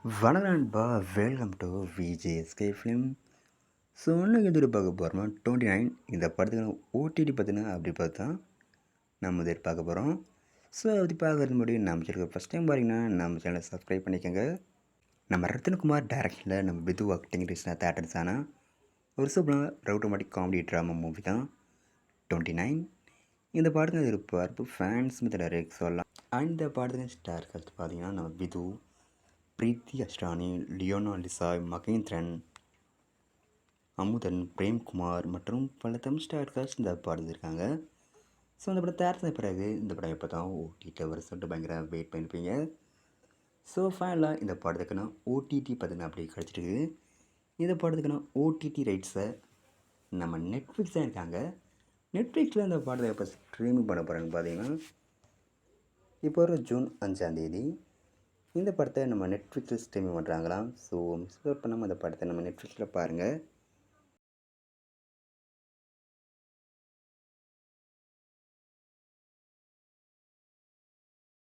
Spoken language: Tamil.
வணக்கம் நண்பா, welcome to VJSK film. So இன்னைக்கு எதிர் பார்க்க போகிறோம்னா 29 இந்த படத்துக்கு ஓடிடி பார்த்தீங்கன்னா அப்படி பார்த்தா நம்ம எதிர் பார்க்க போகிறோம். ஸோ அப்படி பார்க்குறது முன்னாடி நம்ம சேனலுக்கு ஃபஸ்ட் டைம் பாருங்கன்னா நம்ம சேனலை சப்ஸ்கிரைப் பண்ணிக்கோங்க. நம்ம ரத்தினகுமார் டேரக்ஷனில் நம்ம விது ஆக்டிங் ரீசனாக தேட்டர்ஸ் ஆனால் ஒரு சூப்பரான ரவுட்டோமேட்டிக் காமெடி ட்ராமா மூவி தான் 29. இந்த படத்துக்கு எதிர்பார்ப்பு ஃபேன்ஸ் டைரக்ட் சொல்லலாம். இந்த படத்துக்கு ஸ்டார் கருத்து பார்த்தீங்கன்னா நம்ம விது, பிரீத்தி அஷ்டானி, லியோனா லிசாய், மகேந்திரன், அமுதன், பிரேம்குமார் மற்றும் பல தமிழ் ஸ்டார் காஸ்ட் இந்த படம் இருக்காங்க. ஸோ இந்த படம் தயாரித்த பிறகு இந்த படம் எப்போ தான் ஓடிடியில் வர சொல்லிட்டு பயங்கர வெயிட் பண்ணியிருப்பீங்க. ஸோ ஃபைனலாக இந்த படத்துக்குன்னா ஓடிடி பார்த்தீங்கன்னா அப்படி கிடச்சிருக்கு. இந்த படத்துக்குன்னா ஓடிடி ரைட்ஸை நம்ம நெட்ஃப்ளிக்ஸ் தான் இருக்காங்க. நெட்ஃப்ளிக்ஸில் இந்த படத்தை எப்போ ஸ்ட்ரீமிங் பண்ண போகிறாங்கன்னு பார்த்தீங்கன்னா இப்போ ஒரு ஜூன் 5 இந்த படத்தை நம்ம நெட்ஃப்ளிக்ஸில் ஸ்ட்ரீமிங் பண்ணுறாங்களாம். ஸோ மிஸ் பண்ணாமல் அந்த படத்தை நம்ம நெட்ஃப்ளிக்ஸில் பாருங்கள்.